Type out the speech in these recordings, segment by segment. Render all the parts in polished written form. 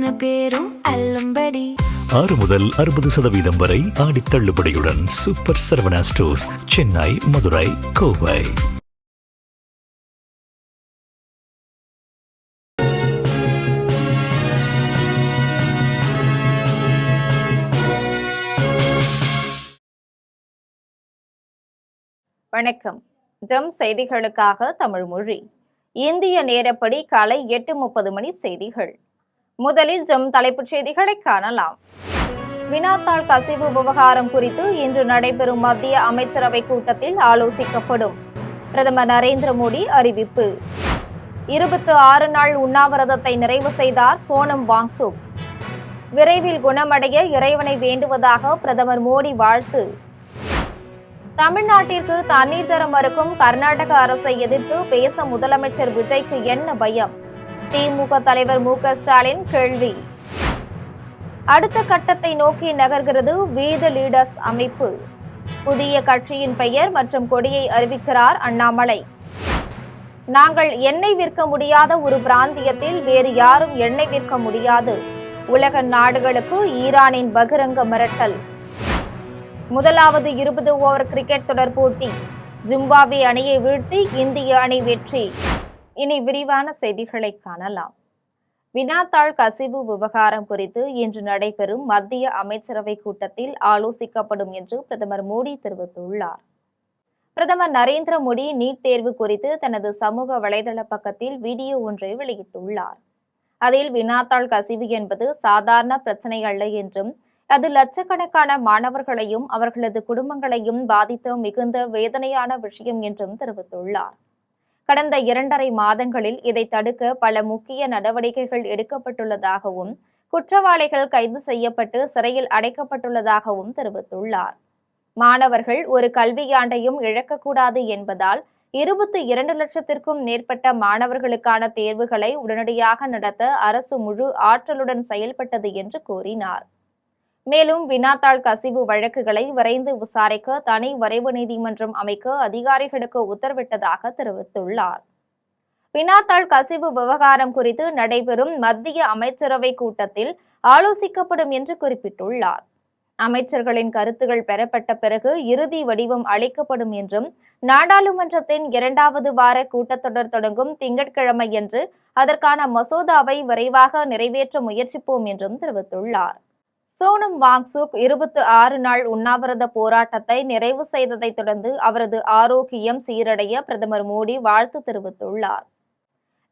அத்தனை பேரும் அல்லம்படி 6 முதல் 60% வரை ஆடி தள்ளுபடியுடன் சூப்பர் சரவணா ஸ்டோர்ஸ், சென்னை, மதுரை, கோவை. வணக்கம். ஜம் செய்திகளுக்காக தமிழ் மொழி. இந்திய நேரப்படி காலை 8:30 மணி செய்திகள். முதலில் ஜம் தலைப்புச் செய்திகளை காணலாம். வினாத்தாள் கசிவு விவகாரம் குறித்து இன்று நடைபெறும் மத்திய அமைச்சரவை கூட்டத்தில் ஆலோசிக்கப்படும். பிரதமர் நரேந்திர மோடி அறிவிப்பு. 26 நாள் உண்ணாவிரதத்தை நிறைவு செய்தார் சோனம் வாங்சுக். விரைவில் குணமடைய இறைவனை வேண்டுவதாக பிரதமர் மோடி வாழ்த்து. தமிழ்நாட்டிற்கு தண்ணீர் தர மறுக்கும் கர்நாடக அரசை எதிர்த்து பேச முதலமைச்சர் விஜய்க்கு என்ன பயம்? திமுக தலைவர் மு.க. ஸ்டாலின் கேள்வி. அடுத்த கட்டத்தை நோக்கி நகர்கிறது வி தி லீடர்ஸ் அமைப்பு. புதிய கட்சியின் பெயர் மற்றும் கொடியை அறிவிக்கிறார் அண்ணாமலை. நாங்கள் எண்ணெய் விற்க முடியாத ஒரு பிராந்தியத்தில் வேறு யாரும் எண்ணெய் விற்க முடியாது. உலக நாடுகளுக்கு ஈரானின் பகிரங்க மிரட்டல். முதலாவது 20 ஓவர் கிரிக்கெட் தொடர் போட்டி. ஜிம்பாப்வே அணியை வீழ்த்தி இந்திய அணி வெற்றி. இனி விரிவான செய்திகளை காணலாம். வினாத்தாள் கசிவு விவகாரம் குறித்து இன்று நடைபெறும் மத்திய அமைச்சரவை கூட்டத்தில் ஆலோசிக்கப்படும் என்று பிரதமர் மோடி தெரிவித்துள்ளார். பிரதமர் நரேந்திர மோடி நீட் தேர்வு குறித்து தனது சமூக வலைதள பக்கத்தில் வீடியோ ஒன்றை வெளியிட்டுள்ளார். அதில் வினாத்தாள் கசிவு என்பது சாதாரண பிரச்சனை அல்ல என்றும், அது லட்சக்கணக்கான மாணவர்களையும் அவர்களது குடும்பங்களையும் பாதித்த மிகுந்த வேதனையான விஷயம் என்றும் தெரிவித்துள்ளார். கடந்த 2.5 மாதங்களில் இதை தடுக்க பல முக்கிய நடவடிக்கைகள் எடுக்கப்பட்டுள்ளதாகவும், குற்றவாளிகள் கைது செய்யப்பட்டு சிறையில் அடைக்கப்பட்டுள்ளதாகவும் தெரிவித்துள்ளார். மாணவர்கள் ஒரு கல்வியாண்டையும் இழக்கக்கூடாது என்பதால் 22 லட்சத்திற்கும் மேற்பட்ட மாணவர்களுக்கான தேர்வுகளை உடனடியாக நடத்த அரசு முழு ஆற்றலுடன் செயல்பட்டது என்று கூறினார். மேலும் வினாத்தாள் கசிவு வழக்குகளை விரைந்து விசாரிக்க தனி வரைவு நீதிமன்றம் அமைக்க அதிகாரிகளுக்கு உத்தரவிட்டதாக தெரிவித்துள்ளார். வினாத்தாள் கசிவு விவகாரம் குறித்து நடைபெறும் மத்திய அமைச்சரவை கூட்டத்தில் ஆலோசிக்கப்படும் என்று குறிப்பிட்டுள்ளார். அமைச்சர்களின் கருத்துகள் பெறப்பட்ட பிறகு இறுதி வடிவம் அளிக்கப்படும் என்றும், நாடாளுமன்றத்தின் 2வது வார கூட்டத்தொடர் தொடங்கும் திங்கட்கிழமையன்று அதற்கான மசோதாவை விரைவாக நிறைவேற்ற முயற்சிப்போம் என்றும் தெரிவித்துள்ளார். சோனம் வாங்சுக் 26 நாள் உண்ணாவிரத போராட்டத்தை நிறைவு செய்ததை தொடர்ந்து அவரது ஆரோக்கியம் சீரடைய பிரதமர் மோடி வாழ்த்து தெரிவித்துள்ளார்.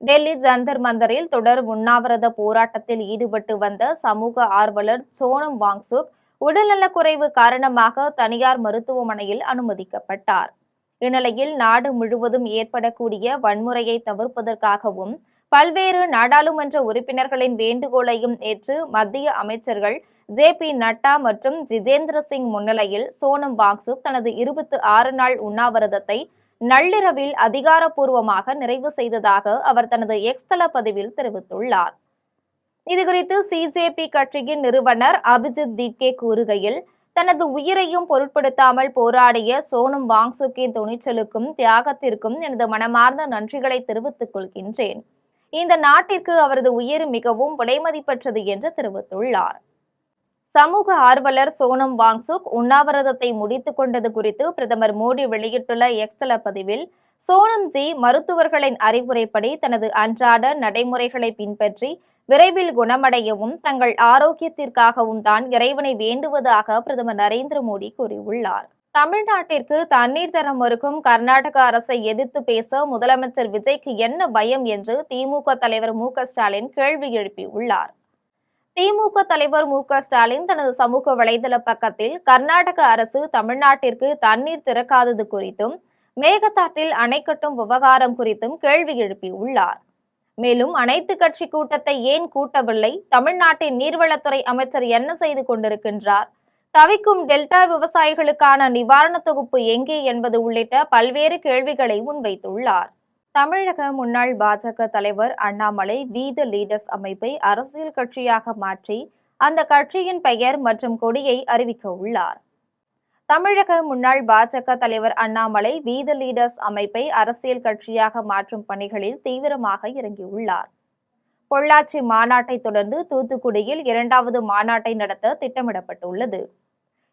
டெல்லி ஜந்தர் மந்தரில் தொடர் உண்ணாவிரத போராட்டத்தில் ஈடுபட்டு வந்த சமூக ஆர்வலர் சோனம் வாங்சுக் உடல்நலக்குறைவு காரணமாக தனியார் மருத்துவமனையில் அனுமதிக்கப்பட்டார். இந்நிலையில் நாடு முழுவதும் ஏற்படக்கூடிய வன்முறையை தவிர்ப்பதற்காகவும் பல்வேறு நாடாளுமன்ற உறுப்பினர்களின் வேண்டுகோளையும் ஏற்று மத்திய அமைச்சர்கள் ஜே.பி. நட்டா மற்றும் ஜிதேந்திர சிங் முன்னிலையில் சோனம் வாங்சுக் தனது 26 நாள் உண்ணாவிரதத்தை நள்ளிரவில் அதிகாரப்பூர்வமாக நிறைவு செய்ததாக அவர் தனது எக்ஸ் தள பதிவில் தெரிவித்துள்ளார். இதுகுறித்து சிஜேபி கட்சியின் நிறுவனர் அபிஜித் தீப்கே கூறுகையில், தனது உயிரையும் பொருட்படுத்தாமல் போராடிய சோனம் வாங்சுக்கின் துணிச்சலுக்கும் தியாகத்திற்கும் எனது மனமார்ந்த நன்றிகளை தெரிவித்துக் கொள்கின்றேன். இந்த நாட்டிற்கு அவரது உயிர் மிகவும் விலைமதிப்பற்றது என்று தெரிவித்துள்ளார். சமூக ஆர்வலர் சோனம் வாங்சுக் உண்ணாவிரதத்தை முடித்துக் கொண்டது குறித்து பிரதமர் மோடி வெளியிட்டுள்ள எக்ஸ் தள பதிவில், சோனம்ஜி மருத்துவர்களின் அறிவுரைப்படி தனது அன்றாட நடைமுறைகளை பின்பற்றி விரைவில் குணமடையவும் தங்கள் ஆரோக்கியத்திற்காகவும் தான் இறைவனை வேண்டுவதாக பிரதமர் நரேந்திர மோடி கூறியுள்ளார். தமிழ்நாட்டிற்கு தண்ணீர் தர மறுக்கும் கர்நாடக அரசை எதிர்த்து பேச முதலமைச்சர் விஜய்க்கு என்ன பயம் என்று திமுக தலைவர் மு.க. ஸ்டாலின் கேள்வி எழுப்பியுள்ளார். திமுக தலைவர் மு.க. ஸ்டாலின் தனது சமூக வலைதள பக்கத்தில் கர்நாடக அரசு தமிழ்நாட்டிற்கு தண்ணீர் திறக்காதது குறித்தும், மேகதாட்டில் அணை கட்டும் விவகாரம் குறித்தும் கேள்வி எழுப்பியுள்ளார். மேலும் அனைத்து கட்சி கூட்டத்தை ஏன் கூட்டவில்லை, தமிழ்நாட்டின் நீர்வளத்துறை அமைச்சர் என்ன செய்து கொண்டிருக்கின்றார், தவிக்கும் டெல்டா விவசாயிகளுக்கான நிவாரண தொகுப்பு எங்கே என்பது உள்ளிட்ட பல்வேறு கேள்விகளை முன்வைத்துள்ளார். தமிழக முன்னாள் பாஜக தலைவர் அண்ணாமலை வி தி லீடர்ஸ் அமைப்பை அரசியல் கட்சியாக மாற்றி அந்த கட்சியின் பெயர் மற்றும் கொடியை அறிவிக்க உள்ளார். தமிழக முன்னாள் பாஜக தலைவர் அண்ணாமலை வி தி லீடர்ஸ் அமைப்பை அரசியல் கட்சியாக மாற்றும் பணிகளில் தீவிரமாக இறங்கியுள்ளார். பொள்ளாச்சி மாநாட்டை தொடர்ந்து தூத்துக்குடியில் 2வது மாநாட்டை நடத்த திட்டமிடப்பட்டுள்ளது.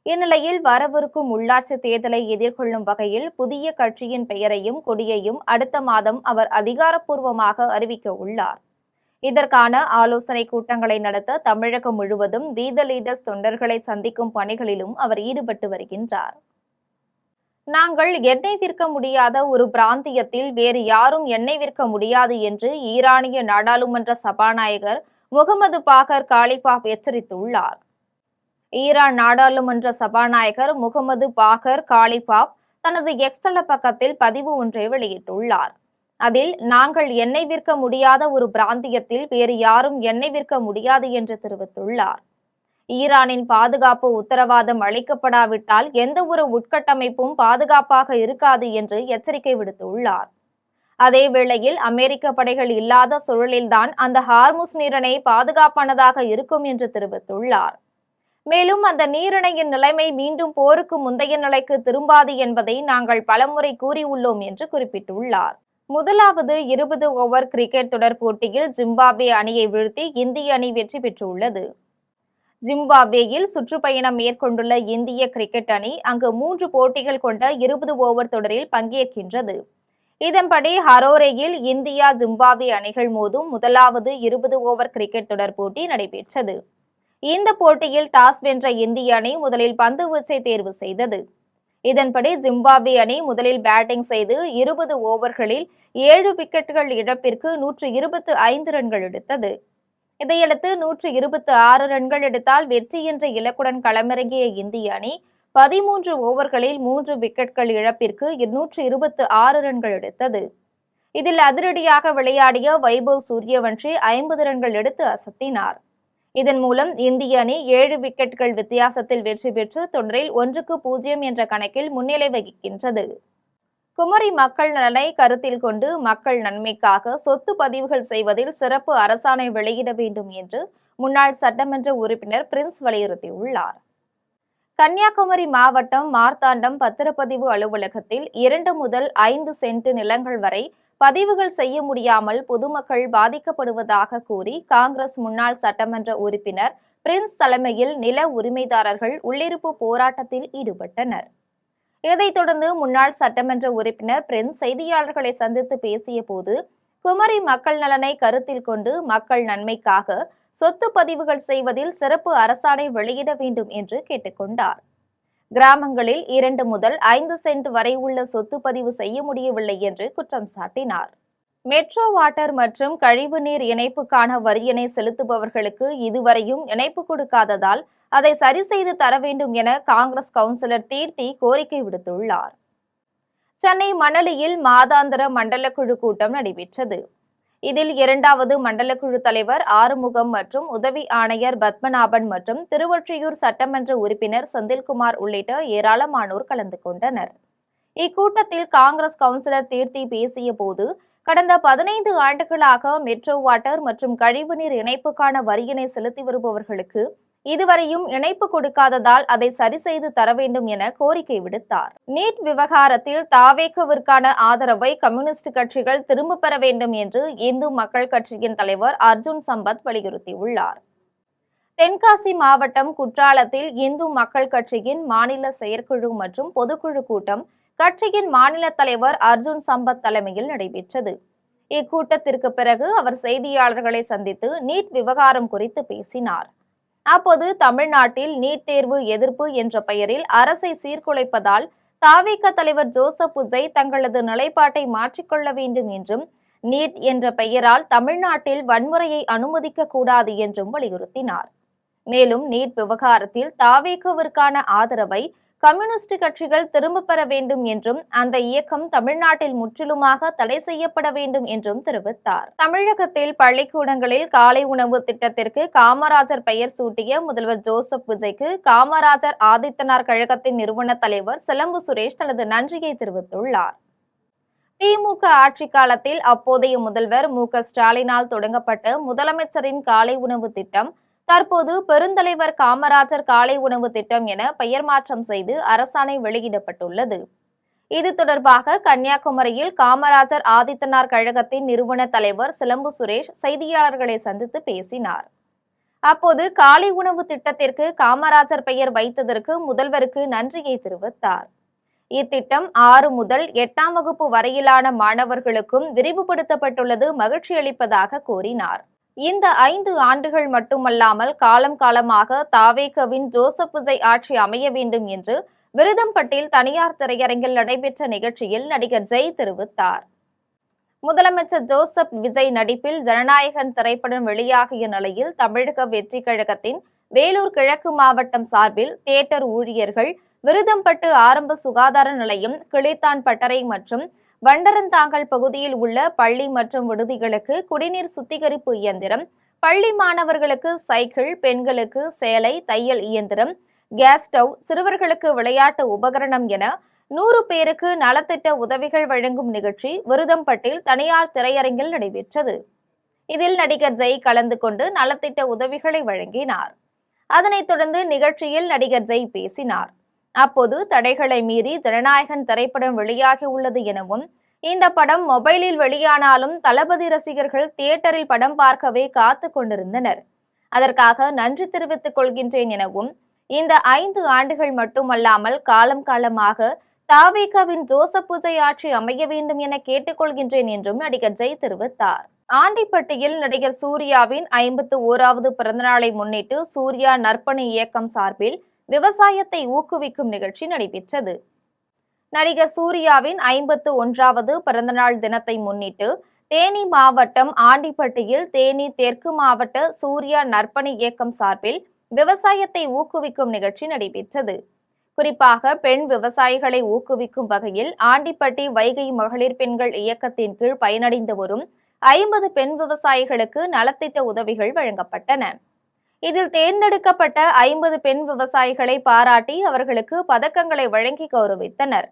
இந்நிலையில் வரவிருக்கும் உள்ளாட்சி தேர்தலை எதிர்கொள்ளும் வகையில் புதிய கட்சியின் பெயரையும் கொடியையும் அடுத்த மாதம் அவர் அதிகாரப்பூர்வமாக அறிவிக்க உள்ளார். இதற்கான ஆலோசனை கூட்டங்களை நடத்த தமிழகம் முழுவதும் வி த லீடர்ஸ் தொண்டர்களை சந்திக்கும் பணிகளிலும் அவர் ஈடுபட்டு வருகின்றார். நாங்கள் எண்ணெய் விற்க முடியாத ஒரு பிராந்தியத்தில் வேறு யாரும் எண்ணெய் விற்க முடியாது என்று ஈரானிய நாடாளுமன்ற சபாநாயகர் முகமது பாகர் காலிபாப் எச்சரித்துள்ளார். ஈரான் நாடாளுமன்ற சபாநாயகர் முகமது பாகர் காலிபாப் தனது எக்ஸ் தள பக்கத்தில் பதிவு ஒன்றை வெளியிட்டுள்ளார். அதில் நாங்கள் எண்ணெய் விற்க முடியாத ஒரு பிராந்தியத்தில் வேறு யாரும் எண்ணெய் விற்க முடியாது என்று தெரிவித்துள்ளார். ஈரானின் பாதுகாப்பு உத்தரவாதம் அளிக்கப்படாவிட்டால் எந்த ஒரு உட்கட்டமைப்பும் பாதுகாப்பாக இருக்காது என்று எச்சரிக்கை விடுத்துள்ளார். அதேவேளையில் அமெரிக்க படைகள் இல்லாத சூழலில்தான் அந்த ஹார்முஸ் நீரிணை பாதுகாப்பானதாக இருக்கும் என்று தெரிவித்துள்ளார். மேலும் அந்த நீரிணையின் நிலைமை மீண்டும் போருக்கு முந்தைய நிலைக்கு திரும்பாது என்பதை நாங்கள் பலமுறை கூறியுள்ளோம் என்று குறிப்பிட்டுள்ளார். முதலாவது 20 ஓவர் கிரிக்கெட் தொடர் போட்டியில் ஜிம்பாப்வே அணியை வீழ்த்தி இந்திய அணி வெற்றி பெற்றுள்ளது. ஜிம்பாப்வேயில் சுற்றுப்பயணம் மேற்கொண்டுள்ள இந்திய கிரிக்கெட் அணி அங்கு 3 போட்டிகள் கொண்ட 20 ஓவர் தொடரில் பங்கேற்கின்றது. இதன்படி ஹரோரேயில் இந்தியா ஜிம்பாப்வே அணிகள் மோதும் முதலாவது 20 ஓவர் கிரிக்கெட் தொடர் போட்டி நடைபெற்றது. இந்த போட்டியில் டாஸ் வென்ற இந்திய அணி முதலில் பந்து வீச்சை தேர்வு செய்தது. இதன்படி ஜிம்பாப்வே அணி முதலில் பேட்டிங் செய்து 20 ஓவர்களில் 7 விக்கெட்டுகள் இழப்பிற்கு 125 ரன்கள் எடுத்தது. இதையடுத்து 126 ரன்கள் எடுத்தால் வெற்றி என்ற இலக்குடன் களமிறங்கிய இந்திய அணி 13 ஓவர்களில் 3 விக்கெட்கள் இழப்பிற்கு 226 ரன்கள் எடுத்தது. இதில் அதிரடியாக விளையாடிய வைபவ் சூரியவன்ஷி 50 ரன்கள் எடுத்து அசத்தினார். இதன் மூலம் இந்திய அணி 7 விக்கெட்டுகள் வித்தியாசத்தில் வெற்றி பெற்று தொடரில் 1-0 என்ற கணக்கில் முன்னிலை வகிக்கின்றது. குமரி மக்கள் நலனை கருத்தில் கொண்டு மக்கள் நன்மைக்காக சொத்து பதிவுகள் செய்வதில் சிறப்பு அரசாணை வெளியிட வேண்டும் என்று முன்னாள் சட்டமன்ற உறுப்பினர் பிரின்ஸ் வலியுறுத்தியுள்ளார். கன்னியாகுமரி மாவட்டம் மார்த்தாண்டம் பத்திரப்பதிவு அலுவலகத்தில் 2 முதல் 5 சென்ட் நிலங்கள் வரை பதிவுகள் செய்ய முடியாமல் பொதுமக்கள் பாதிக்கப்படுவதாக கூறி காங்கிரஸ் முன்னாள் சட்டமன்ற உறுப்பினர் பிரின்ஸ் தலைமையில் நில உரிமைதாரர்கள் உள்ளிருப்பு போராட்டத்தில் ஈடுபட்டனர். இதைத் தொடர்ந்து முன்னாள் சட்டமன்ற உறுப்பினர் பிரின்ஸ் செய்தியாளர்களை சந்தித்து பேசிய போது குமரி மக்கள் நலனை கருத்தில் கொண்டு மக்கள் நன்மைக்காக சொத்து பதிவுகள் செய்வதில் சிறப்பு அரசாணை வெளியிட வேண்டும் என்று கேட்டுக்கொண்டார். கிராமங்களில் 2 முதல் 5 சென்ட் வரை உள்ள சொத்து பதிவு செய்ய முடியவில்லை என்று குற்றம் சாட்டினார். மெட்ரோ வாட்டர் மற்றும் கழிவுநீர் இணைப்புக்கான வரியினை செலுத்துபவர்களுக்கு இதுவரையும் இணைப்பு கொடுக்காததால் அதை சரி செய்து தர வேண்டும் என காங்கிரஸ் கவுன்சிலர் தீர்த்தி கோரிக்கை விடுத்துள்ளார். சென்னை மணலியில் மாதாந்திர மண்டலக்குழு கூட்டம் நடைபெற்றது. இதில் 2வது மண்டலக்குழு தலைவர் ஆறுமுகம் மற்றும் உதவி ஆணையர் பத்மநாபன் மற்றும் திருவொற்றியூர் சட்டமன்ற உறுப்பினர் செந்தில்குமார் உள்ளிட்ட ஏராளமானோர் கலந்து கொண்டனர். இக்கூட்டத்தில் காங்கிரஸ் கவுன்சிலர் தீர்த்தி பேசிய போது கடந்த 15 ஆண்டுகளாக மெட்ரோ வாட்டர் மற்றும் கழிவுநீர் இணைப்புக்கான வரியினை செலுத்தி வருபவர்களுக்கு இதுவரையும் இணைப்பு கொடுக்காததால் அதை சரி செய்து தர வேண்டும் என கோரிக்கை விடுத்தார். நீட் விவகாரத்தில் தாவேகவிற்கான ஆதரவை கம்யூனிஸ்ட் கட்சிகள் திரும்ப பெற வேண்டும் என்று இந்து மக்கள் கட்சியின் தலைவர் அர்ஜுன் சம்பத் வலியுறுத்தியுள்ளார். தென்காசி மாவட்டம் குற்றாலத்தில் இந்து மக்கள் கட்சியின் மாநில செயற்குழு மற்றும் பொதுக்குழு கூட்டம் கட்சியின் மாநில தலைவர் அர்ஜுன் சம்பத் தலைமையில் நடைபெற்றது. இக்கூட்டத்திற்கு பிறகு அவர் செய்தியாளர்களை சந்தித்து நீட் விவகாரம் குறித்து பேசினார். அப்போது தமிழ்நாட்டில் நீட் தேர்வு எதிர்ப்பு என்ற பெயரில் அரசை சீர்குலைப்பதால் தாவேக தலைவர் ஜோசப் விஜய் தங்களது நிலைப்பாட்டை மாற்றிக்கொள்ள வேண்டும் என்றும் நீட் என்ற பெயரால் தமிழ்நாட்டில் வன்முறையை அனுமதிக்க கூடாது என்றும் வலியுறுத்தினார். மேலும் நீட் விவகாரத்தில் தாவேகவிற்கான ஆதரவை கம்யூனிஸ்ட் கட்சிகள் திரும்ப பெற வேண்டும் என்றும் அந்த இயக்கம் தமிழ்நாட்டில் முற்றிலுமாக தடை செய்யப்பட வேண்டும் என்றும் தெரிவித்தார். தமிழகத்தில் பள்ளிக்கூடங்களில் காலை உணவு திட்டத்திற்கு காமராஜர் பெயர் சூட்டிய முதல்வர் ஜோசப் விஜய்க்கு காமராஜர் ஆதித்தனார் கழகத்தின் நிறுவன தலைவர் சிலம்பு சுரேஷ் தனது நன்றியை தெரிவித்துள்ளார். திமுக ஆட்சி காலத்தில் அப்போதைய முதல்வர் மு.க.ஸ்டாலினால் தொடங்கப்பட்ட முதலமைச்சரின் காலை உணவு திட்டம் தற்போது பெருந்தலைவர் காமராஜர் காலை உணவு திட்டம் என பெயர் மாற்றம் செய்து அரசாணை வெளியிடப்பட்டுள்ளது. இது தொடர்பாக கன்னியாகுமரியில் காமராஜர் ஆதித்தனார் கழகத்தின் நிறுவன தலைவர் சிலம்பு சுரேஷ் செய்தியாளர்களை சந்தித்து பேசினார். அப்போது காலை உணவு திட்டத்திற்கு காமராஜர் பெயர் வைத்ததற்கு முதல்வருக்கு நன்றியை தெரிவித்தார். இத்திட்டம் 6 முதல் 8ஆம் வகுப்பு வரையிலான மாணவர்களுக்கும் விரிவுபடுத்தப்பட்டுள்ளது மகிழ்ச்சி அளிப்பதாக கூறினார். இந்த 5 ஆண்டுகள் மட்டுமல்லாமல் காலம் காலமாக தாவேகவின் ஜோசப் விஜய் ஆட்சி அமைய வேண்டும் என்று விருதம்பட்டில் தனியார் திரையரங்கில் நடைபெற்ற நிகழ்ச்சியில் நடிகர் ஜெய் தெரிவித்தார். முதலமைச்சர் ஜோசப் விஜய் நடிப்பில் ஜனநாயகன் திரைப்படம் வெளியாகிய நிலையில் தமிழக வெற்றி கழகத்தின் வேலூர் கிழக்கு மாவட்டம் சார்பில் தியேட்டர் ஊழியர்கள் விருதம்பட்டு ஆரம்ப சுகாதார நிலையம், கிளித்தான் பட்டறை மற்றும் வண்டரந்தாங்கல் பகுதியில் உள்ள பள்ளி மற்றும் விடுதிகளுக்கு குடிநீர் சுத்திகரிப்பு இயந்திரம், பள்ளி மாணவர்களுக்கு சைக்கிள், பெண்களுக்கு சேலை, தையல் இயந்திரம், கேஸ் ஸ்டவ், சிறுவர்களுக்கு விளையாட்டு உபகரணம் என 100 பேருக்கு நலத்திட்ட உதவிகள் வழங்கும் நிகழ்ச்சி விருதம்பட்டில் தனியார் திரையரங்கில் நடைபெற்றது. இதில் நடிகர் ஜெய் கலந்து கொண்டு நலத்திட்ட உதவிகளை வழங்கினார். அதனைத் தொடர்ந்து நிகழ்ச்சியில் நடிகர் ஜெய் பேசினார். அப்போது தடைகளை மீறி ஜனநாயகன் திரைப்படம் வெளியாகி உள்ளது எனவும், இந்த படம் மொபைலில் வெளியானாலும் தளபதி ரசிகர்கள் தியேட்டரில் படம் பார்க்கவே காத்து கொண்டிருந்தனர். அதற்காக நன்றி தெரிவித்துக் கொள்கின்றேன் எனவும், இந்த 5 ஆண்டுகள் மட்டுமல்லாமல் காலம் காலமாக தாவேகாவின் ஜோசப் விஜய் ஆட்சி அமைய வேண்டும் என கேட்டுக்கொள்கின்றேன் என்றும் நடிகர் ஜெய் தெரிவித்தார். ஆண்டிப்பட்டியில் நடிகர் சூர்யாவின் 51வது பிறந்தநாளை முன்னிட்டு சூர்யா நற்பணி இயக்கம் சார்பில் விவசாயத்தை ஊக்குவிக்கும் நிகழ்ச்சி நடைபெற்றது. நடிகர் சூர்யாவின் 51வது பிறந்தநாள் தினத்தை முன்னிட்டு தேனி மாவட்டம் ஆண்டிப்பட்டியில் தேனி தெற்கு மாவட்ட சூர்யா நற்பணி இயக்கம் சார்பில் விவசாயத்தை ஊக்குவிக்கும் நிகழ்ச்சி நடைபெற்றது. குறிப்பாக பெண் விவசாயிகளை ஊக்குவிக்கும் வகையில் ஆண்டிப்பட்டி வைகை மகளிர் பெண்கள் இயக்கத்தின் கீழ் பயனடைந்து வரும் 50 பெண் விவசாயிகளுக்கு நலத்திட்ட உதவிகள் வழங்கப்பட்டன. இதில் தேர்ந்தெடுக்கப்பட்ட 50 பெண் விவசாயிகளை பாராட்டி அவர்களுக்கு பதக்கங்களை வழங்கி கௌரவித்தனர்.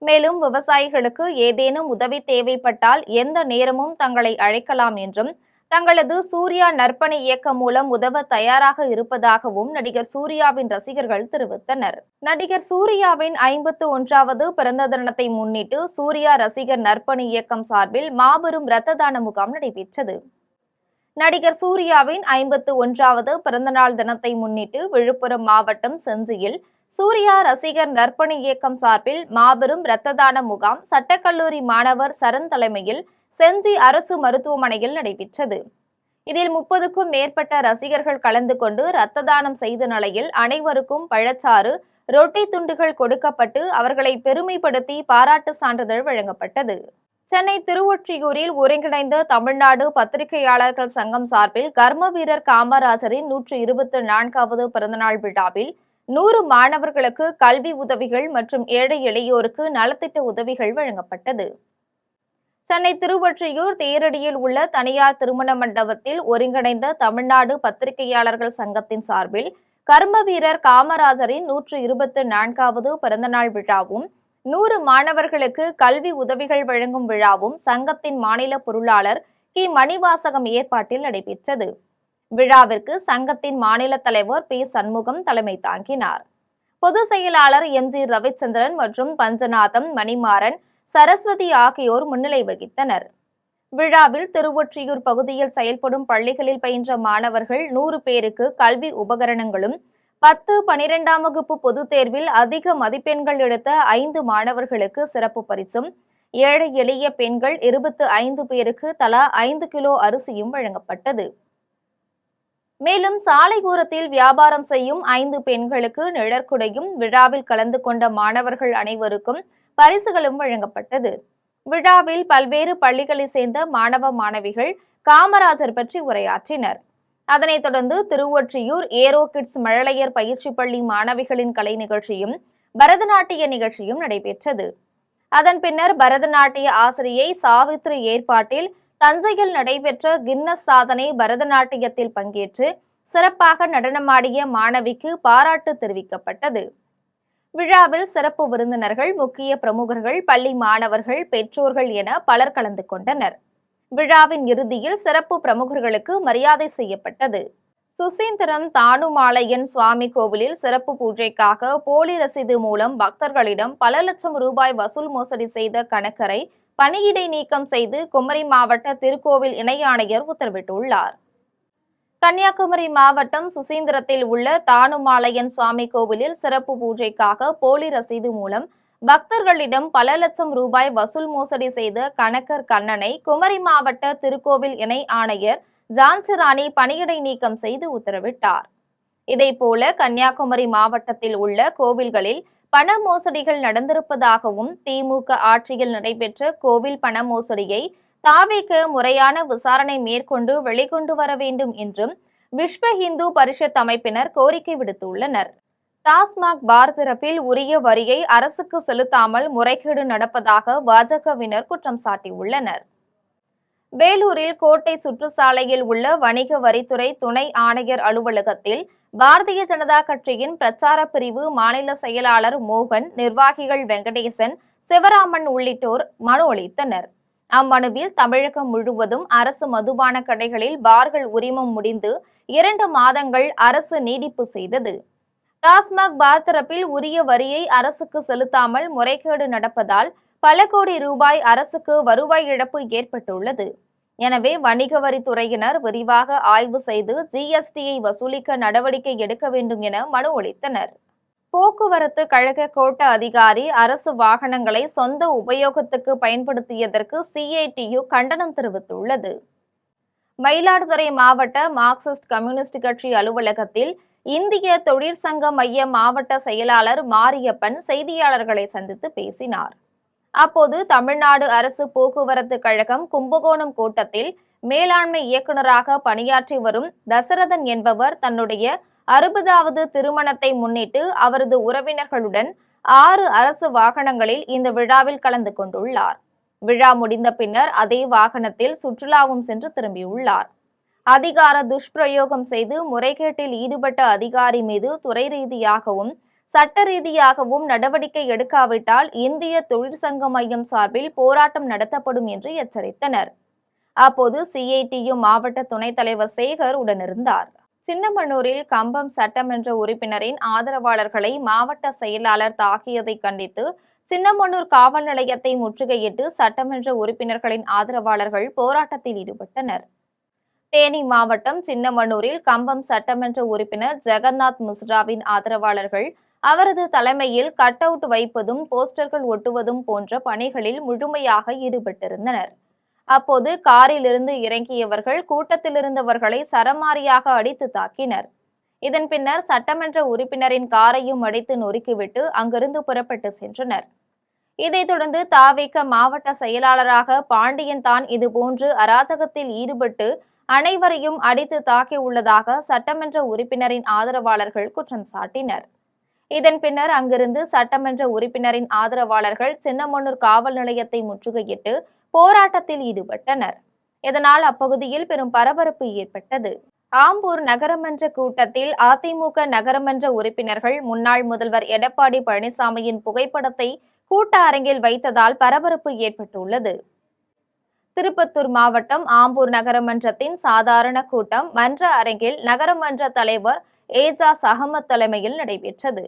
மேலும் விவசாயிகளுக்கு ஏதேனும் உதவி தேவைப்பட்டால் எந்த நேரமும் தங்களை அழைக்கலாம் என்றும், தங்களது சூர்யா நற்பணி இயக்கம் மூலம் உதவ தயாராக இருப்பதாகவும் நடிகர் சூர்யாவின் ரசிகர்கள் தெரிவித்தனர். நடிகர் சூர்யாவின் 51வது பிறந்த தினத்தை முன்னிட்டு சூர்யா ரசிகர் நற்பணி இயக்கம் சார்பில் மாபெரும் இரத்த தான முகாம் நடைபெற்றது. நடிகர் சூர்யாவின் 51வது பிறந்தநாள் தினத்தை முன்னிட்டு விழுப்புரம் மாவட்டம் செஞ்சியில் சூர்யா ரசிகர் நற்பணி இயக்கம் சார்பில் மாபெரும் இரத்த தான முகாம் சட்டக்கல்லூரி மாணவர் சரண் தலைமையில் செஞ்சி அரசு மருத்துவமனையில் நடைபெற்றது. இதில் 30க்கும் மேற்பட்ட ரசிகர்கள் கலந்து கொண்டு இரத்த தானம் செய்த நிலையில் அனைவருக்கும் பழச்சாறு, ரொட்டி துண்டுகள் கொடுக்கப்பட்டு அவர்களை பெருமைப்படுத்தி பாராட்டு சான்றிதழ் வழங்கப்பட்டது. சென்னை திருவொற்றியூரில் ஒருங்கிணைந்த தமிழ்நாடு பத்திரிகையாளர்கள் சங்கம் சார்பில் கர்ம வீரர் காமராஜரின் 124வது பிறந்தநாள் விழாவில் 100 மாணவர்களுக்கு கல்வி உதவிகள் மற்றும் ஏழை எளியோருக்கு நலத்திட்ட உதவிகள் வழங்கப்பட்டது. சென்னை திருவொற்றியூர் தேரடியில் உள்ள தனியார் திருமண மண்டபத்தில் ஒருங்கிணைந்த தமிழ்நாடு பத்திரிகையாளர்கள் சங்கத்தின் சார்பில் கர்ம வீரர் காமராஜரின் 124வது பிறந்தநாள் விழாவும் 100 மாணவர்களுக்கு கல்வி உதவிகள் வழங்கும் விழாவும் சங்கத்தின் மாநில பொருளாளர் கி. மணிவாசகம் ஏற்பாட்டில் நடைபெற்றது. விழாவிற்கு சங்கத்தின் மாநில தலைவர் பி. சண்முகம் தலைமை தாங்கினார். பொதுச் செயலாளர் எம்.ஜி. ரவிச்சந்திரன் மற்றும் பஞ்சநாதம், மணிமாறன், சரஸ்வதி ஆகியோர் முன்னிலை வகித்தனர். விழாவில் திருவொற்றியூர் பகுதியில் செயல்படும் பள்ளிகளில் பயின்ற மாணவர்கள் 100 பேருக்கு கல்வி உபகரணங்களும், 10, 12ஆம் வகுப்பு பொதுத் தேர்வில் அதிக மதிப்பெண்கள் எடுத்த 5 மாணவர்களுக்கு சிறப்பு பரிசும், ஏழை எளிய பெண்கள் 25 பேருக்கு தலா 5 கிலோ அரிசியும் வழங்கப்பட்டது. மேலும் சாலையோரத்தில் வியாபாரம் செய்யும் 5 பெண்களுக்கு நிழற்குடையும், விழாவில் கலந்து கொண்ட மாணவர்கள் அனைவருக்கும் பரிசுகளும் வழங்கப்பட்டது. விழாவில் பல்வேறு பள்ளிகளை சேர்ந்த மாணவ மாணவிகள் காமராஜர் பற்றி உரையாற்றினர். அதனைத் தொடர்ந்து திருவொற்றியூர் ஏரோ கிட்ஸ் மழலையர் பயிற்சி பள்ளி மாணவிகளின் கலை நிகழ்ச்சியும் பரதநாட்டிய நிகழ்ச்சியும் நடைபெற்றது. அதன் பின்னர் பரதநாட்டிய ஆசிரியை சாவித்ரி ஏற்பாட்டில் தஞ்சையில் நடைபெற்ற கின்னஸ் சாதனை பரதநாட்டியத்தில் பங்கேற்று சிறப்பாக நடனமாடிய மாணவிக்கு பாராட்டு தெரிவிக்கப்பட்டது. விழாவில் சிறப்பு விருந்தினர்கள், முக்கிய பிரமுகர்கள், பள்ளி மாணவர்கள், பெற்றோர்கள் என பலர் கலந்து கொண்டனர். விழாவின் இறுதியில் சிறப்பு பிரமுகர்களுக்கு மரியாதை செய்யப்பட்டது. சுசீந்திரம் தானுமாலையன் சுவாமி கோவிலில் சிறப்பு பூஜைக்காக போலி ரசீது மூலம் பக்தர்களிடம் பல லட்சம் ரூபாய் வசூல் மோசடி செய்த கணக்கரை பணியிடை நீக்கம் செய்து குமரி மாவட்ட திருக்கோவில் இணை ஆணையர் உத்தரவிட்டுள்ளார். கன்னியாகுமரி மாவட்டம் சுசீந்திரத்தில் உள்ள தானுமாலையன் சுவாமி கோவிலில் சிறப்பு பூஜைக்காக போலி ரசீது மூலம் பக்தர்களிடம் பல லட்சம் ரூபாய் வசூல் மோசடி செய்த கணக்கர் கண்ணனை குமரி மாவட்ட திருக்கோவில் இணை ஆணையர் ஜான்சிராணி பணியிடை நீக்கம் செய்து உத்தரவிட்டார். இதேபோல கன்னியாகுமரி மாவட்டத்தில் உள்ள கோவில்களில் பண மோசடிகள் நடந்திருப்பதாகவும் திமுக ஆட்சியில் நடைபெற்ற கோவில் பண மோசடியை தாவேக முறையான விசாரணை மேற்கொண்டு வெளிக்கொண்டு வர வேண்டும் என்றும் விஸ்வ இந்து பரிஷத் அமைப்பினர் கோரிக்கை விடுத்துள்ளனர். டாஸ்மாக் பார் தரப்பில் உரிய வரியை அரசுக்கு செலுத்தாமல் முறைகேடு நடப்பதாக பாஜகவினர் குற்றம் சாட்டியுள்ளனர். வேலூரில் கோட்டை சுற்றுச்சாலையில் உள்ள வணிக வரித்துறை துணை ஆணையர் அலுவலகத்தில் பாரதிய ஜனதா கட்சியின் பிரச்சார பிரிவு மாநில செயலாளர் மோகன், நிர்வாகிகள் வெங்கடேசன், சிவராமன் உள்ளிட்டோர் மனு அளித்தனர். அம்மனுவில் தமிழகம் முழுவதும் அரசு மதுபான கடைகளில் பார்கள் உரிமம் முடிந்து 2 மாதங்கள் அரசு நீடிப்பு செய்தது. டாஸ்மாக் பார் தரப்பில் உரிய வரியை அரசுக்கு செலுத்தாமல் முறைகேடு நடப்பதால் பல கோடி ரூபாய் அரசுக்கு வருவாய் இழப்பு ஏற்பட்டுள்ளது. எனவே வணிக வரித்துறையினர் விரிவாக ஆய்வு செய்து ஜிஎஸ்டியை வசூலிக்க நடவடிக்கை எடுக்க வேண்டும் என மனு அளித்தனர். போக்குவரத்து கழக கோட்ட அதிகாரி அரசு வாகனங்களை சொந்த உபயோகத்துக்கு பயன்படுத்தியதற்கு சிஐடியு கண்டனம் தெரிவித்துள்ளது. மயிலாடுதுறை மாவட்ட மார்க்சிஸ்ட் கம்யூனிஸ்ட் கட்சி அலுவலகத்தில் இந்திய தொழிற்சங்க மைய மாவட்ட செயலாளர் மாரியப்பன் செய்தியாளர்களை சந்தித்து பேசினார். அப்போது தமிழ்நாடு அரசு போக்குவரத்து கழகம் கும்பகோணம் கோட்டத்தில் மேலாண்மை இயக்குநராக பணியாற்றி வரும் தசரதன் என்பவர் தன்னுடைய 60வது திருமணத்தை முன்னிட்டு அவரது உறவினர்களுடன் 6 அரசு வாகனங்களில் இந்த விழாவில் கலந்து கொண்டுள்ளார். விழா முடிந்த பின்னர் அதே வாகனத்தில் சுற்றுலாவும் சென்று திரும்பியுள்ளார். அதிகார துஷ்பிரயோகம் செய்து முறைகேட்டில் ஈடுபட்ட அதிகாரி மீது துறை ரீதியாகவும் சட்ட ரீதியாகவும் நடவடிக்கை எடுக்காவிட்டால் இந்திய தொழிற்சங்க மையம் சார்பில் போராட்டம் நடத்தப்படும் என்று எச்சரித்தனர். அப்போது சிஐடியு மாவட்ட துணைத் தலைவர் சேகர் உடனிருந்தார். சின்னமனூரில் கம்பம் சட்டமன்ற உறுப்பினரின் ஆதரவாளர்களை மாவட்ட செயலாளர் தாக்கியதை கண்டித்து சின்னமனூர் காவல் நிலையத்தை முற்றுகையிட்டு சட்டமன்ற உறுப்பினர்களின் ஆதரவாளர்கள் போராட்டத்தில் ஈடுபட்டனர். தேனி மாவட்டம் சின்னமனூரில் கம்பம் சட்டமன்ற உறுப்பினர் ஜெகநாத் மிஸ்ராவின் ஆதரவாளர்கள் அவரது தலைமையில் கட் அவுட் வைப்பதும் போஸ்டர்கள் ஒட்டுவதும் போன்ற பணிகளில் முழுமையாக ஈடுபட்டிருந்தனர். அப்போது காரிலிருந்து இறங்கியவர்கள் கூட்டத்தில் இருந்தவர்களை சரமாரியாக அடித்து தாக்கினர். இதன் பின்னர் சட்டமன்ற உறுப்பினரின் காரையும் அடித்து நொறுக்கிவிட்டு அங்கிருந்து புறப்பட்டு சென்றனர். இதைத் தொடர்ந்து தாவேக மாவட்ட செயலாளராக பாண்டியன் தான் இதுபோன்று அராஜகத்தில் ஈடுபட்டு அனைவரையும் அடித்து தாக்கியுள்ளதாக சட்டமன்ற உறுப்பினரின் ஆதரவாளர்கள் குற்றம் சாட்டினர். இதன் பின்னர் அங்கிருந்து சட்டமன்ற உறுப்பினரின் ஆதரவாளர்கள் சின்னமனூர் காவல் நிலையத்தை முற்றுகையிட்டு போராட்டத்தில் ஈடுபட்டனர். இதனால் அப்பகுதியில் பெரும் பரபரப்பு ஏற்பட்டது. ஆம்பூர் நகரமன்ற கூட்டத்தில் அதிமுக நகரமன்ற உறுப்பினர்கள் முன்னாள் முதல்வர் எடப்பாடி பழனிசாமியின் புகைப்படத்தை கூட்ட அரங்கில் வைத்ததால் பரபரப்பு ஏற்பட்டுள்ளது. திருப்பத்தூர் மாவட்டம் ஆம்பூர் நகரமன்றத்தின் சாதாரண கூட்டம் மன்ற அரங்கில் நகரமன்ற தலைவர் ஏஜாஸ் அகமது தலைமையில் நடைபெற்றது.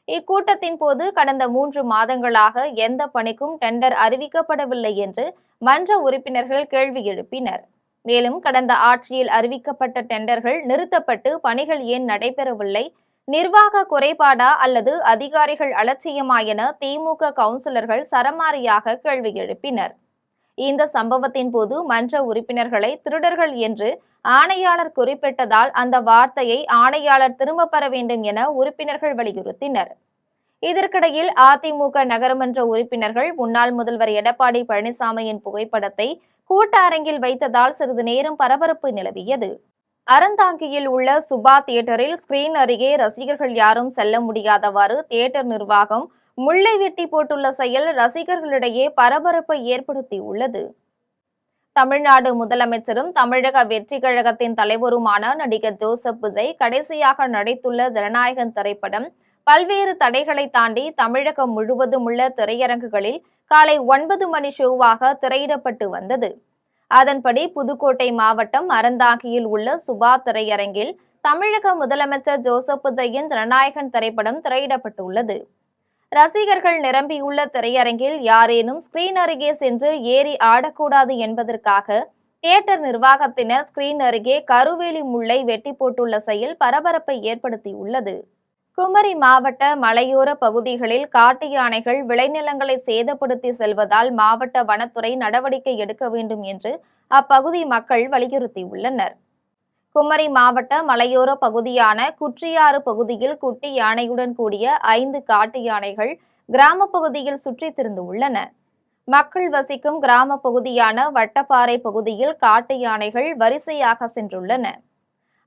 இக்கூட்டத்தின் போது கடந்த 3 மாதங்களாக எந்த பணிக்கும் டெண்டர் அறிவிக்கப்படவில்லை என்று மன்ற உறுப்பினர்கள் கேள்வி எழுப்பினர். மேலும் கடந்த ஆட்சியில் அறிவிக்கப்பட்ட டெண்டர்கள் நிறுத்தப்பட்டு பணிகள் ஏன் நடைபெறவில்லை, நிர்வாக குறைபாடா அல்லது அதிகாரிகள் அலட்சியமா என திமுக கவுன்சிலர்கள் சரமாரியாக கேள்வி எழுப்பினர். இந்த சம்பவத்தின் போது மன்ற உறுப்பினர்களை திருடர்கள் என்று ஆணையாளர் குறிப்பிட்டதால் அந்த வார்த்தையை ஆணையாளர் திரும்ப பெற வேண்டும் என உறுப்பினர்கள் வலியுறுத்தினர். இதற்கிடையில் அதிமுக நகரமன்ற உறுப்பினர்கள் முன்னாள் முதல்வர் எடப்பாடி பழனிசாமியின் புகைப்படத்தை கூட்ட அரங்கில் வைத்ததால் சிறிது நேரம் பரபரப்பு நிலவியது. அறந்தாங்கியில் உள்ள சுபா தியேட்டரில் ஸ்கிரீன் அருகே ரசிகர்கள் யாரும் செல்ல முடியாதவாறு தியேட்டர் நிர்வாகம் முள்ளை வெட்டி போட்டுள்ள செயல் ரசிகர்களிடையே பரபரப்பை ஏற்படுத்தியுள்ளது. தமிழ்நாடு முதலமைச்சரும் தமிழக வெற்றி கழகத்தின் தலைவருமான நடிகர் ஜோசப் விஜய் கடைசியாக நடித்துள்ள ஜனநாயகன் திரைப்படம் பல்வேறு தடைகளை தாண்டி தமிழகம் முழுவதும் உள்ள திரையரங்குகளில் காலை 9 மணி ஷோவாக திரையிடப்பட்டு வந்தது. அதன்படி புதுக்கோட்டை மாவட்டம் அறந்தாங்கியில் உள்ள சுபா திரையரங்கில் தமிழக முதலமைச்சர் ஜோசப் விஜயின் ஜனநாயகன் திரைப்படம் திரையிடப்பட்டுள்ளது. ரசிகர்கள் நிரம்பியுள்ள திரையரங்கில் யாரேனும் ஸ்கிரீன் அருகே சென்று ஏறி ஆடக்கூடாது என்பதற்காக தியேட்டர் நிர்வாகத்தினர் ஸ்கிரீன் அருகே கருவேலி முள்ளை வெட்டி போட்டுள்ள செயல் பரபரப்பை ஏற்படுத்தியுள்ளது. குமரி மாவட்ட மலையோர பகுதிகளில் காட்டு யானைகள் விளைநிலங்களை சேதப்படுத்தி செல்வதால் மாவட்ட வனத்துறை நடவடிக்கை எடுக்க வேண்டும் என்று அப்பகுதி மக்கள் வலியுறுத்தியுள்ளனர். குமரி மாவட்ட மலையோர பகுதியான குற்றியாறு பகுதியில் குட்டி யானையுடன் கூடிய 5 காட்டு யானைகள் கிராம பகுதியில் சுற்றித் திரிந்துள்ளன. மக்கள் வசிக்கும் கிராம பகுதியான வட்டப்பாறை பகுதியில் காட்டு யானைகள் வரிசையாக சென்றுள்ளன.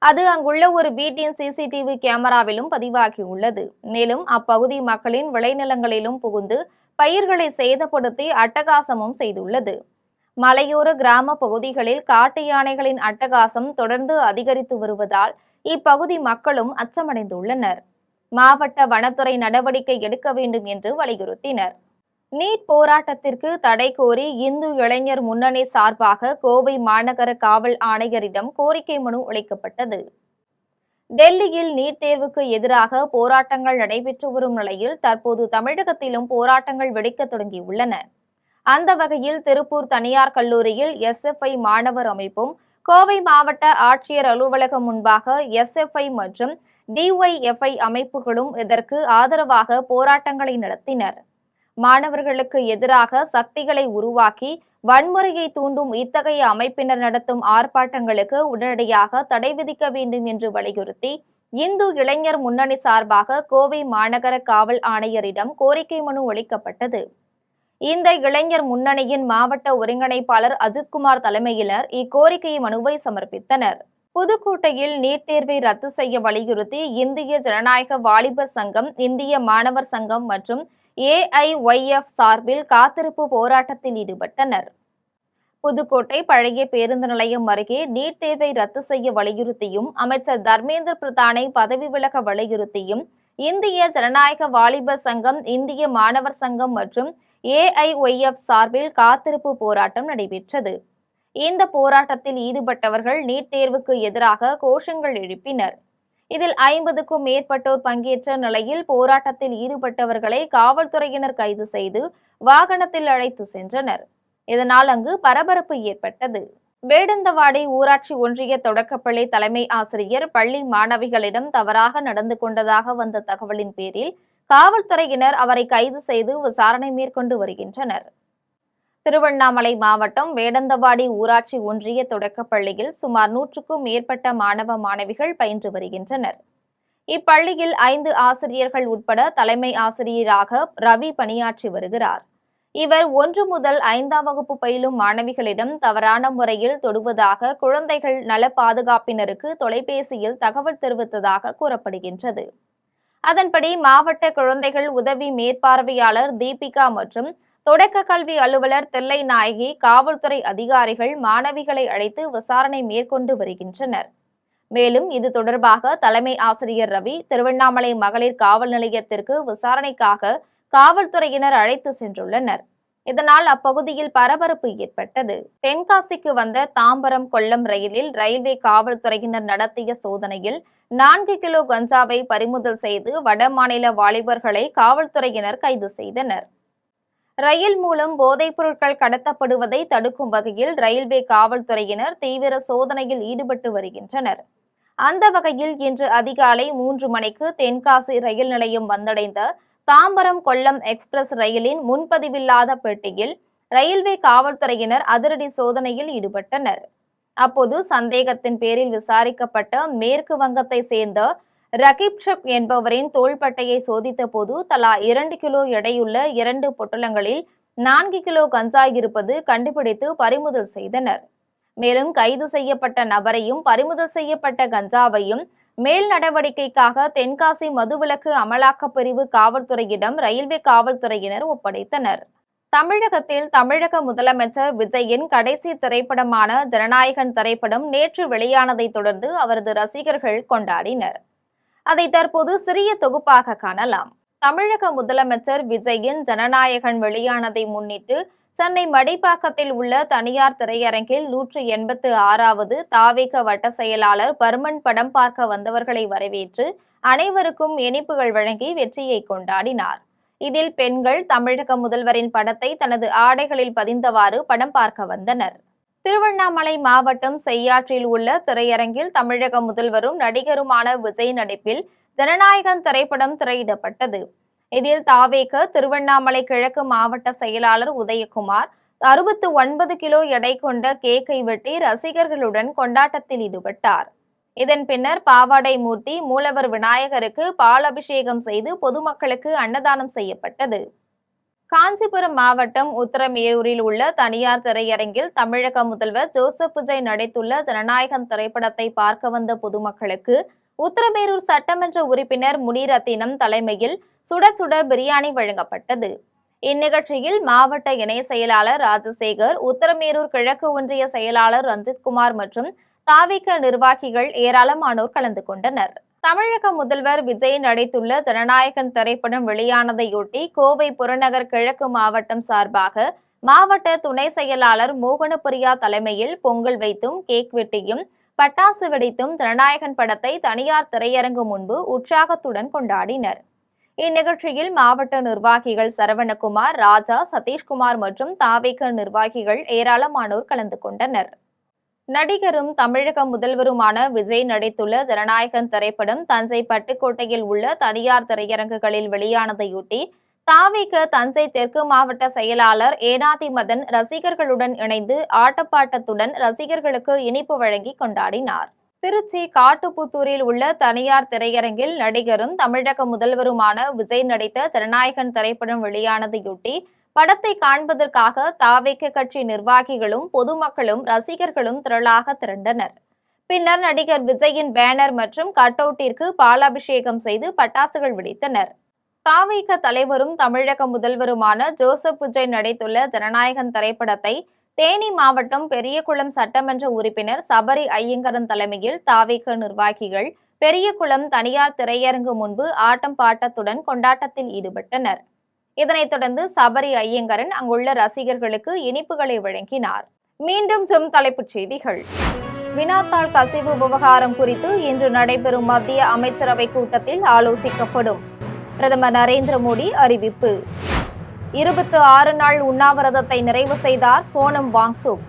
அது அங்குள்ள ஒரு வீட்டின் சிசிடிவி கேமராவிலும் பதிவாகியுள்ளது. மேலும் அப்பகுதி மக்களின் விளைநிலங்களிலும் புகுந்து பயிர்களை சேதப்படுத்தி அட்டகாசமும் செய்துள்ளது. மலையோர கிராம பகுதிகளில் காட்டு யானைகளின் அட்டகாசம் தொடர்ந்து அதிகரித்து வருவதால் இப்பகுதி மக்களும் அச்சமடைந்துள்ளனர். மாவட்ட வனத்துறை நடவடிக்கை எடுக்க வேண்டும் என்று வலியுறுத்தினர். நீட் போராட்டத்திற்கு தடை கோரி இந்து இளைஞர் முன்னணி சார்பாக கோவை மாநகர காவல் ஆணையரிடம் கோரிக்கை மனு அளிக்கப்பட்டது. டெல்லியில் நீட் தேர்வுக்கு எதிராக போராட்டங்கள் நடைபெற்று வரும் நிலையில் தற்போது தமிழகத்திலும் போராட்டங்கள் வெடிக்க தொடங்கியுள்ளன. அந்த வகையில் திருப்பூர் தனியார் கல்லூரியில் எஸ்எஃப்ஐ மாணவர் அமைப்பும் கோவை மாவட்ட ஆட்சியர் அலுவலகம் முன்பாக எஸ்எஃப்ஐ மற்றும் டிஒய்எஃப்ஐ அமைப்புகளும் இதற்கு ஆதரவாக போராட்டங்களை நடத்தினர். மாணவர்களுக்கு எதிராக சக்திகளை உருவாக்கி வன்முறையை தூண்டும் இத்தகைய அமைப்பினர் நடத்தும் ஆர்ப்பாட்டங்களுக்கு உடனடியாக தடை விதிக்க வேண்டும் என்று வலியுறுத்தி இந்து இளைஞர் முன்னணி சார்பாக கோவை மாநகர காவல் ஆணையரிடம் கோரிக்கை மனு அளிக்கப்பட்டது. இந்த இளைஞர் முன்னணியின் மாவட்ட ஒருங்கிணைப்பாளர் அஜித்குமார் தலைமையினர் இக்கோரிக்கை மனுவை சமர்ப்பித்தனர். புதுக்கோட்டையில் நீட் தேர்வை ரத்து செய்ய வலியுறுத்தி இந்திய ஜனநாயக வாலிபர் சங்கம், இந்திய மாணவர் சங்கம் மற்றும் ஏஐஒய்எஃப் சார்பில் காத்திருப்பு போராட்டத்தில் ஈடுபட்டனர். புதுக்கோட்டை பழைய பேருந்து நிலையம் அருகே நீட் தேர்வை ரத்து செய்ய வலியுறுத்தியும் அமைச்சர் தர்மேந்திர பிரதானை பதவி விலக வலியுறுத்தியும் இந்திய ஜனநாயக வாலிபர் சங்கம், இந்திய மாணவர் சங்கம் மற்றும் ஏஐஒய்எஃப் சார்பில் காத்திருப்பு போராட்டம் நடைபெற்றது. இந்த போராட்டத்தில் ஈடுபட்டவர்கள் நீட் தேர்வுக்கு எதிராக கோஷங்கள் எழுப்பினர். இதில் 50க்கும் மேற்பட்டோர் பங்கேற்ற நிலையில் போராட்டத்தில் ஈடுபட்டவர்களை காவல்துறையினர் கைது செய்து வாகனத்தில் அழைத்து சென்றனர். இதனால் அங்கு பரபரப்பு ஏற்பட்டது. வேடந்தவாடி ஊராட்சி ஒன்றிய தொடக்கப்பள்ளி தலைமை ஆசிரியர் பள்ளி மாணவிகளிடம் தவறாக நடந்து கொண்டதாக வந்த தகவலின் பேரில் காவல்துறையினர் அவரை கைது செய்து விசாரணை மேற்கொண்டு வருகின்றனர். திருவண்ணாமலை மாவட்டம் வேடந்தவாடி ஊராட்சி ஒன்றிய தொடக்கப்பள்ளியில் சுமார் 100க்கும் மேற்பட்ட மாணவ மாணவிகள் பயின்று வருகின்றனர். இப்பள்ளியில் 5 ஆசிரியர்கள் உட்பட தலைமை ஆசிரியராக ரவி பணியாற்றி வருகிறார். இவர் 1 முதல் 5ஆம் வகுப்பு பயிலும் மாணவிகளிடம் தவறான முறையில் தொடுவதாக குழந்தைகள் நல பாதுகாப்பினருக்கு தொலைபேசியில் தகவல் தெரிவித்ததாக கூறப்படுகின்றது. அதன்படி மாவட்ட குழந்தைகள் உதவி மேற்பார்வையாளர் தீபிகா மற்றும் தொடக்க கல்வி அலுவலர் தில்லை நாயகி, காவல்துறை அதிகாரிகள் மாணவிகளை அழைத்து விசாரணை மேற்கொண்டு வருகின்றனர். மேலும் இது தொடர்பாக தலைமை ஆசிரியர் ரவி திருவண்ணாமலை மகளிர் காவல் நிலையத்திற்கு விசாரணைக்காக காவல்துறையினர் அழைத்து சென்றுள்ளனர். இதனால் அப்பகுதியில் பரபரப்பு ஏற்பட்டது. தென்காசிக்கு வந்த தாம்பரம் கொல்லம் ரயிலில் ரயில்வே காவல்துறையினர் நடத்திய சோதனையில் 4 கிலோ கஞ்சாவை பறிமுதல் செய்து வடமாநில வாலிபர்களை காவல்துறையினர் கைது செய்தனர். ரயில் மூலம் போதைப் பொருட்கள் கடத்தப்படுவதை தடுக்கும் வகையில் ரயில்வே காவல்துறையினர் தீவிர சோதனையில் ஈடுபட்டு வருகின்றனர். அந்த வகையில் இன்று அதிகாலை 3 மணிக்கு தென்காசி ரயில் நிலையம் வந்தடைந்த தாம்பரம் கொல்லம் எக்ஸ்பிரஸ் ரயிலின் முன்பதிவில்லாத பெட்டியில் ரயில்வே காவல்துறையினர் அதிரடி சோதனையில் ஈடுபட்டனர். அப்போது சந்தேகத்தின் பேரில் விசாரிக்கப்பட்ட மேற்கு வங்கத்தை சேர்ந்த ரகிப் ஷப் என்பவரின் தோள்பட்டையை சோதித்த போது தலா 2 கிலோ எடையுள்ள 2 பொட்டலங்களில் 4 கிலோ கஞ்சா இருப்பது கண்டுபிடித்து பறிமுதல் செய்தனர். மேலும் கைது செய்யப்பட்ட நபரையும் பறிமுதல் செய்யப்பட்ட கஞ்சாவையும் மேல் நடவடிக்கைக்காக தென்காசி மதுவிலக்கு அமலாக்கப் பிரிவு காவல்துறையிடம் ரயில்வே காவல்துறையினர் ஒப்படைத்தனர். தமிழகத்தில் தமிழக முதலமைச்சர் விஜயின் கடைசி திரைப்படமான ஜனநாயகன் திரைப்படம் நேற்று வெளியானதை தொடர்ந்து அவரது ரசிகர்கள் கொண்டாடினர். அதை தற்போது சிறிய தொகுப்பாக காணலாம். தமிழக முதலமைச்சர் விஜயின் ஜனநாயகன் வெளியானதை முன்னிட்டு சென்னை மடிப்பாக்கத்தில் உள்ள தனியார் திரையரங்கில் 186வது தாவேக வட்ட செயலாளர் பர்மன் படம் பார்க்க வந்தவர்களை வரவேற்று அனைவருக்கும் இனிப்புகள் வழங்கி வெற்றியை கொண்டாடினார். இதில் பெண்கள் தமிழக முதல்வரின் படத்தை தனது ஆடைகளில் பதிந்தவாறு படம் பார்க்க வந்தனர். திருவண்ணாமலை மாவட்டம் செய்யாற்றில் உள்ள திரையரங்கில் தமிழக முதல்வரும் நடிகருமான விஜய் நடிப்பில் ஜனநாயகன் திரைப்படம் திரையிடப்பட்டது. இதில் தாவேக திருவண்ணாமலை கிழக்கு மாவட்ட செயலாளர் உதயகுமார் 69 கிலோ எடை கொண்ட கேக்கை வெட்டி ரசிகர்களுடன் கொண்டாட்டத்தில் ஈடுபட்டார். இதன் பின்னர் பாவாடை மூர்த்தி மூலவர் விநாயகருக்கு பால் அபிஷேகம் செய்து பொதுமக்களுக்கு அன்னதானம் செய்யப்பட்டது. காஞ்சிபுரம் மாவட்டம் உத்தரமேரூரில் உள்ள தனியார் திரையரங்கில் தமிழக முதல்வர் ஜோசப் விஜய் நடித்துள்ள ஜனநாயகன் திரைப்படத்தை பார்க்க வந்த பொதுமக்களுக்கு உத்தரமேரூர் சட்டமன்ற உறுப்பினர் முனிரத்தினம் தலைமையில் சுட சுட பிரியாணி வழங்கப்பட்டது. இந்நிகழ்ச்சியில் மாவட்ட இணை செயலாளர் ராஜசேகர், உத்தரமேரூர் கிழக்கு ஒன்றிய செயலாளர் ரஞ்சித்குமார் மற்றும் தாவேக நிர்வாகிகள் ஏராளமானோர் கலந்து கொண்டனர். தமிழக முதல்வர் விஜய் நடித்துள்ள ஜனநாயகன் திரைப்படம் வெளியானதையொட்டி கோவை புறநகர் கிழக்கு மாவட்டம் சார்பாக மாவட்ட துணை செயலாளர் மோகனப்பிரியா தலைமையில் பொங்கல் வைத்தும் கேக் வெட்டியும் பட்டாசு வெடித்தும் ஜனநாயகன் படத்தை தனியார் திரையரங்கு முன்பு உற்சாகத்துடன் கொண்டாடினர். இந்நிகழ்ச்சியில் மாவட்ட நிர்வாகிகள் சரவணகுமார், ராஜா, சதீஷ்குமார் மற்றும் தாவேக நிர்வாகிகள் ஏராளமானோர் கலந்து கொண்டனர். நடிகரும் தமிழக முதல்வருமான விஜய் நடித்துள்ள ஜனநாயகன் திரைப்படம் தஞ்சை பட்டுக்கோட்டையில் உள்ள தனியார் திரையரங்குகளில் வெளியானதையொட்டி தாவேக தஞ்சை தெற்கு மாவட்ட செயலாளர் ஏனாதி மதன் ரசிகர்களுடன் இணைந்து ஆட்டப்பாட்டத்துடன் ரசிகர்களுக்கு இனிப்பு வழங்கி கொண்டாடினார். திருச்சி காட்டுப்புத்தூரில் உள்ள தனியார் திரையரங்கில் நடிகரும் தமிழக முதல்வருமான விஜய் நடித்த ஜனநாயகன் திரைப்படம் வெளியானதையொட்டி படத்தை காண்பதற்காக தாவேக கட்சி நிர்வாகிகளும் பொதுமக்களும் ரசிகர்களும் திரளாக திரண்டனர். பின்னர் நடிகர் விஜயின் பேனர் மற்றும் கட் அவுட்டிற்கு பாலாபிஷேகம் செய்து பட்டாசுகள் வெடித்தனர். தாவேக தலைவரும் தமிழக முதல்வருமான ஜோசப் விஜய் நடித்துள்ள ஜனநாயகன் திரைப்படத்தை தேனி மாவட்டம் பெரியகுளம் சட்டமன்ற உறுப்பினர் சபரி ஐயங்கரன் தலைமையில் தாவேக நிர்வாகிகள் பெரியகுளம் தனியார் திரையரங்கு முன்பு ஆட்டம் பாட்டத்துடன் கொண்டாட்டத்தில் ஈடுபட்டனர். இதனைத் தொடர்ந்து சபரி ஐயங்கரன் அங்குள்ள ரசிகர்களுக்கு இனிப்புகளை வழங்கினார். மீண்டும் தலைப்புச் செய்திகள். வினாத்தாள் கசிவு விவகாரம் குறித்து இன்று நடைபெறும் மத்திய அமைச்சரவை கூட்டத்தில் ஆலோசிக்கப்படும். பிரதமர் நரேந்திர மோடி அறிவிப்பு. 26 நாள் உண்ணாவிரதத்தை நிறைவு செய்தார் சோனம் வாங்சுக்.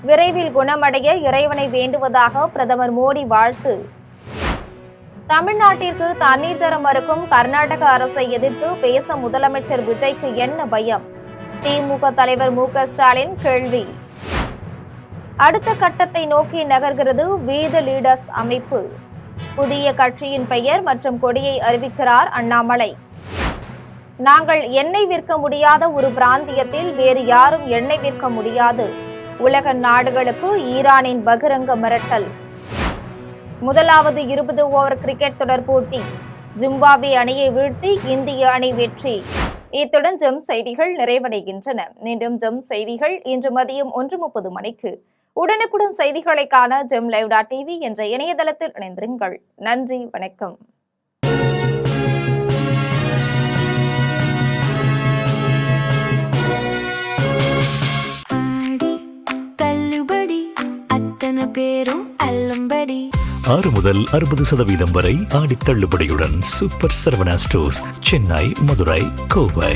விரைவில் குணமடைய இறைவனை வேண்டுவதாக பிரதமர் மோடி வாழ்த்து. தமிழ்நாட்டிற்கு தண்ணீர் தர மறுக்கும் கர்நாடக அரசை எதிர்த்து பேச முதலமைச்சர் விஜய்க்கு என்ன பயம்? திமுக தலைவர் மு.க.ஸ்டாலின் கேள்வி. அடுத்த கட்டத்தை நோக்கி நகர்கிறது வி தி லீடர்ஸ் அமைப்பு. புதிய கட்சியின் பெயர் மற்றும் கொடியை அறிவிக்கிறார் அண்ணாமலை. நாங்கள் எண்ணெய் விற்க முடியாத ஒரு பிராந்தியத்தில் வேறு யாரும் எண்ணெய் விற்க முடியாது. உலக நாடுகளுக்கு ஈரானின் பகிரங்க மிரட்டல். முதலாவது 20 ஓவர் கிரிக்கெட் தொடர் போட்டி. ஜிம்பாப்வே அணியை வீழ்த்தி இந்திய அணி வெற்றி. இத்துடன் ஜெம் செய்திகள் நிறைவடைகின்றன. மீண்டும் ஜெம் செய்திகள் இன்று மதியம் 1:30 மணிக்கு. உடனுக்குடன் செய்திகளை காண gemlive.tv என்ற இணையதளத்தில் இணைந்திருங்கள். நன்றி, வணக்கம். பேரும் அல்லும்படி 6 முதல் 60% வரை ஆடி தள்ளுபடியுடன் சூப்பர் சரவணா ஸ்டோர்ஸ், சென்னை, மதுரை, கோவை.